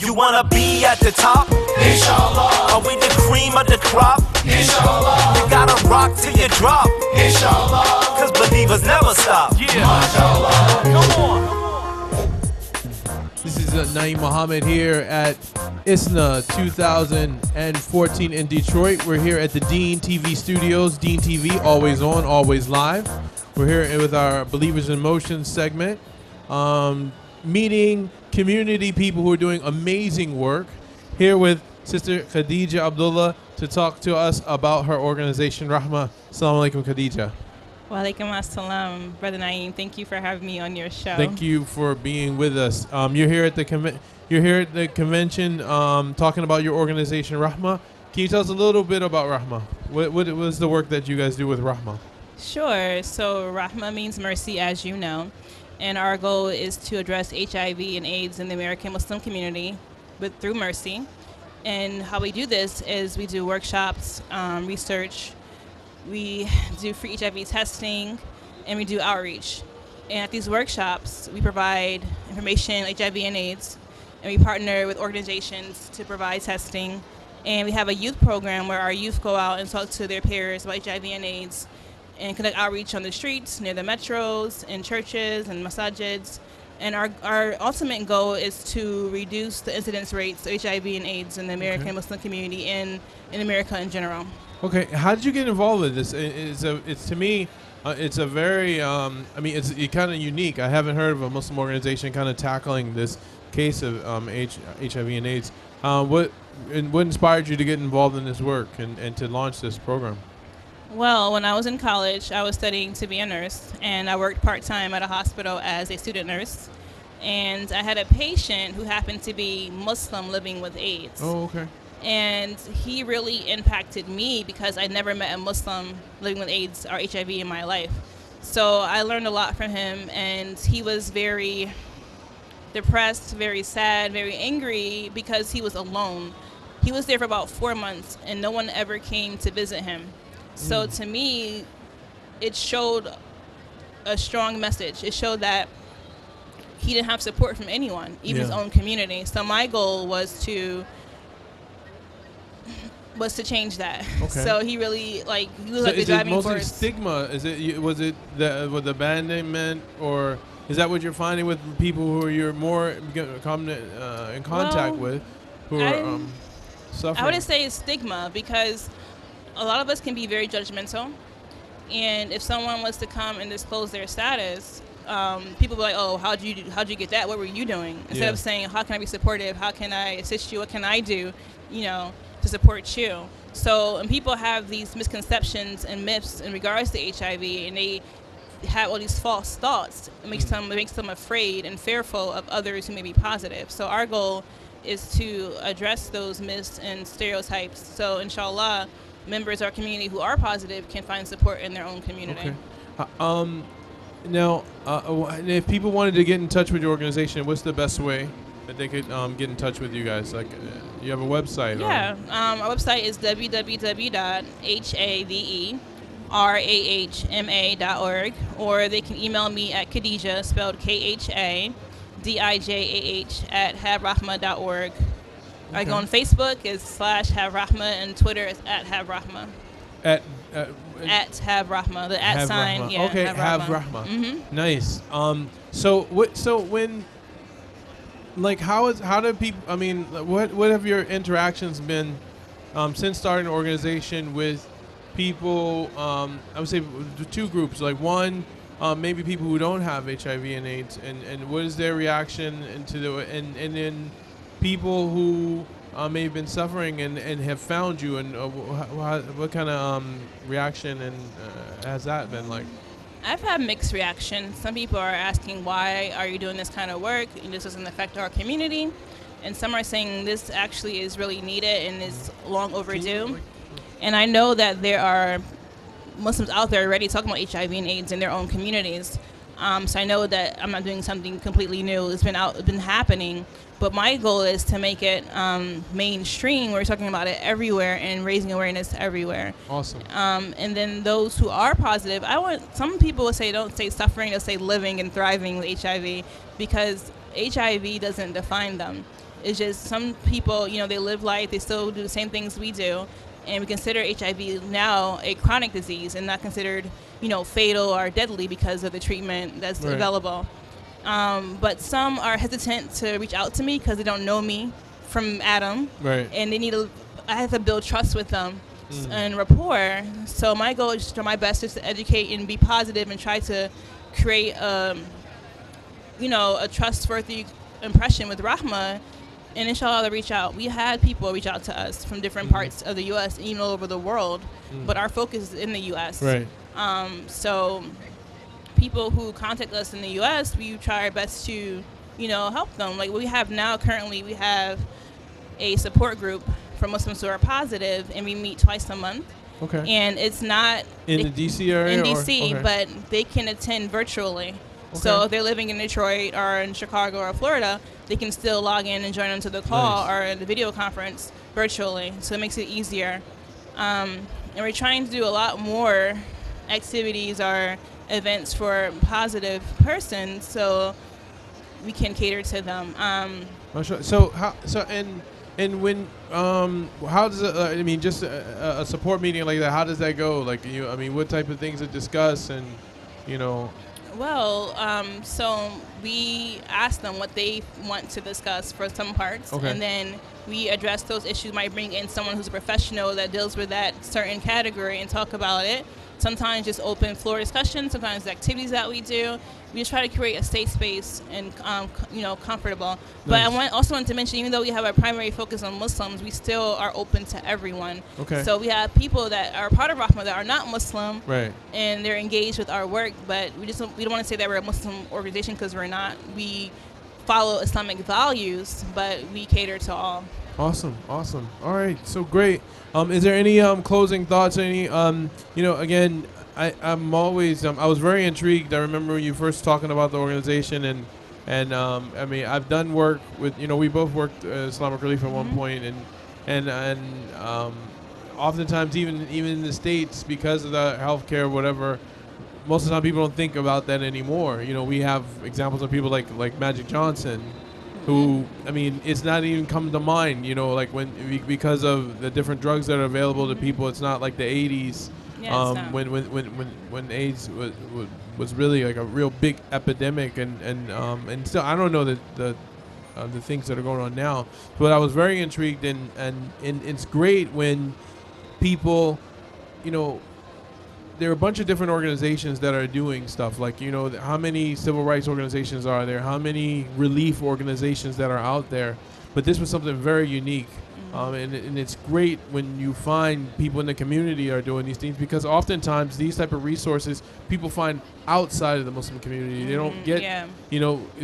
You wanna be at the top? Inshallah. Are we the cream of the crop? Inshallah. You gotta rock till you drop. Inshallah. Cause believers never stop. Yeah. MashaAllah. Come on. This is Naeem Muhammad here at ISNA 2014 in Detroit. We're here at the Dean TV studios. Dean TV, always on, always live. We're here with our Believers in Motion segment, meeting community people who are doing amazing work. Here with Sister Khadijah Abdullah to talk to us about her organization, Rahma. Assalamu alaikum, Khadijah. Wa alaikum assalam, Brother Naeem. Thank you for having me on your show. Thank you for being with us. You're here at the convention talking about your organization, Rahma. Can you tell us a little bit about Rahma? What was the work that you guys do with Rahma? Sure. So Rahma means mercy, as you know, and our goal is to address HIV and AIDS in the American Muslim community, but through mercy. And how we do this is we do workshops, research. We do free HIV testing, and we do outreach. And at these workshops, we provide information on HIV and AIDS, and we partner with organizations to provide testing. And we have a youth program where our youth go out and talk to their peers about HIV and AIDS and conduct outreach on the streets, near the metros, in churches and masajids. And our ultimate goal is to reduce the incidence rates of HIV and AIDS in the American Muslim community and in America in general. Okay, how did you get involved with this? It's to me, it's a very, it's kind of unique. I haven't heard of a Muslim organization kind of tackling this case of HIV and AIDS. What inspired you to get involved in this work and to launch this program? Well, when I was in college, I was studying to be a nurse, and I worked part-time at a hospital as a student nurse. And I had a patient who happened to be Muslim living with AIDS. Oh, okay. And he really impacted me because I never met a Muslim living with AIDS or HIV in my life. So I learned a lot from him, and he was very depressed, very sad, very angry because he was alone. He was there for about 4 months, and no one ever came to visit him. So to me, it showed a strong message. It showed that he didn't have support from anyone, even his own community. So my goal was to change that. Okay. So he really he was like the driving force. Is it mostly stigma? Was it with abandonment, or is that what you're finding with people who you're more coming in contact with, who are suffering? I wouldn't say it's stigma because a lot of us can be very judgmental, and if someone was to come and disclose their status, people be like, "Oh, how'd you get that? What were you doing?" Instead of saying, "How can I be supportive? How can I assist you? What can I do?" To support you. So, and people have these misconceptions and myths in regards to HIV, and they have all these false thoughts. It makes them afraid and fearful of others who may be positive. So our goal is to address those myths and stereotypes. So inshallah, members of our community who are positive can find support in their own community. Okay. Now, if people wanted to get in touch with your organization, what's the best way that they could get in touch with you guys? Like, you have a website? Yeah, our website is www.havrahma.org, or they can email me at Khadijah, spelled Khadijah, @havrahma.org. Okay. I go on Facebook is /havrahma, and Twitter is @havrahma. At @havrahma, the @ sign. Yeah, okay, Havrahma. Mm-hmm. Nice. So when, like, how do people? I mean, what have your interactions been since starting an organization with people? I would say two groups. Like one, maybe people who don't have HIV and AIDS, and what is their reaction and then people who may have been suffering and have found you, and what kind of reaction and has that been like? I've had mixed reactions. Some people are asking, why are you doing this kind of work? This doesn't affect our community. And some are saying this actually is really needed and is long overdue. And I know that there are Muslims out there already talking about HIV and AIDS in their own communities. So I know that I'm not doing something completely new. It's been happening. But my goal is to make it mainstream. We're talking about it everywhere and raising awareness everywhere. Awesome. And then those who are positive, some people will say, don't say suffering, they'll say living and thriving with HIV, because HIV doesn't define them. It's just some people, they live life, they still do the same things we do, and we consider HIV now a chronic disease and not considered, fatal or deadly because of the treatment that's available. But some are hesitant to reach out to me because they don't know me from Adam, and I have to build trust with them and rapport. So my goal is to try my best just to educate and be positive and try to create, a trustworthy impression with Rahma, and inshallah they'll reach out. We had people reach out to us from different parts of the U.S., even all over the world, but our focus is in the U.S. So people who contact us in the U.S., we try our best to, help them. Like we have now, currently, we have a support group for Muslims who are positive, and we meet twice a month. Okay. And it's not in the D.C. area? In D.C., but they can attend virtually. Okay. So if they're living in Detroit or in Chicago or Florida, they can still log in and join them to the call or the video conference virtually. So it makes it easier. And we're trying to do a lot more activities or events for positive persons, so we can cater to them. And when how does it, just a support meeting like that, how does that go? Like what type of things to discuss and Well, so we ask them what they want to discuss for some parts, and then we address those issues. Might bring in someone who's a professional that deals with that certain category and talk about it. Sometimes just open floor discussion. Sometimes the activities that we do, we just try to create a safe space and comfortable. Nice. But I also want to mention, even though we have our primary focus on Muslims, we still are open to everyone. Okay. So we have people that are part of Rahma that are not Muslim, and they're engaged with our work. But we don't want to say that we're a Muslim organization because we're not. We follow Islamic values, but we cater to all. Awesome. All right, so great. Is there any closing thoughts? Any again, I'm always I was very intrigued. I remember you first talking about the organization, and I've done work with we both worked Islamic Relief at one point, and oftentimes even in the States, because of the healthcare, whatever, most of the time people don't think about that anymore. We have examples of people like Magic Johnson, who, it's not even come to mind, because of the different drugs that are available to people. It's not like the 80s, when AIDS was really like a real big epidemic, and still I don't know the things that are going on now, but I was very intrigued, and it's great when people, there are a bunch of different organizations that are doing stuff. Like, how many civil rights organizations are there? How many relief organizations that are out there? But this was something very unique. And it's great when you find people in the community are doing these things, because oftentimes these type of resources people find outside of the Muslim community. They don't get,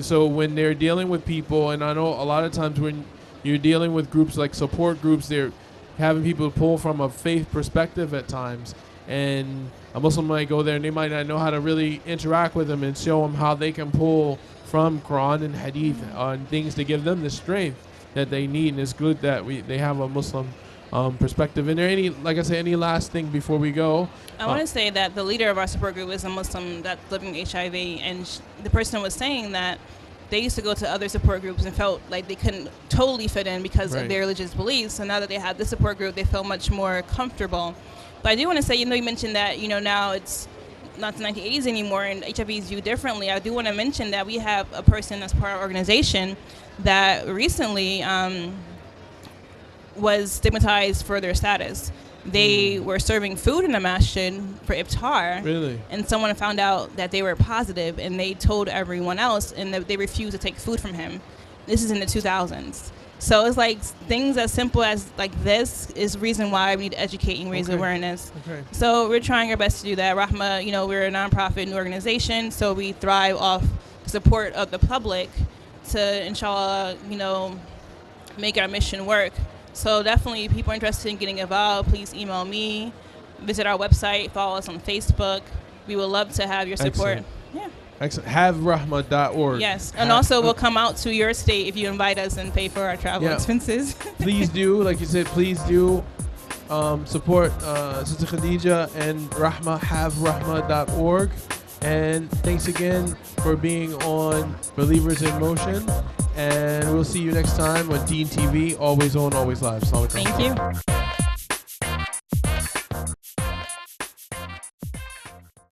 so when they're dealing with people, and I know a lot of times when you're dealing with groups like support groups, they're having people pull from a faith perspective at times. And a Muslim might go there and they might not know how to really interact with them and show them how they can pull from Quran and Hadith on things to give them the strength that they need. And it's good that they have a Muslim perspective. And there any last thing before we go? I want to say that the leader of our support group is a Muslim that's living with HIV, and the person was saying that they used to go to other support groups and felt like they couldn't totally fit in because of their religious beliefs. So now that they have this support group, they feel much more comfortable. But I do want to say, you mentioned that, now it's not the 1980s anymore and HIV is viewed differently. I do want to mention that we have a person that's part of our organization that recently was stigmatized for their status. They were serving food in the masjid for iftar. Really? And someone found out that they were positive, and they told everyone else, and they refused to take food from him. This is in the 2000s. So it's like things as simple as like this is reason why we need to educate and raise awareness. Okay. So we're trying our best to do that. Rahma, we're a nonprofit new organization, so we thrive off the support of the public to, inshallah, make our mission work. So definitely, if people are interested in getting involved, please email me, visit our website, follow us on Facebook. We would love to have your support. Excellent. Yeah. Excellent. HaveRahma.org. Yes, and also we'll come out to your state if you invite us and pay for our travel expenses. Please do, like you said, please do support Sister Khadijah and Rahma, HaveRahma.org. And thanks again for being on Believers in Motion. And we'll see you next time on Dean TV. Always on, always live. Assalamu alaikum. Thank you.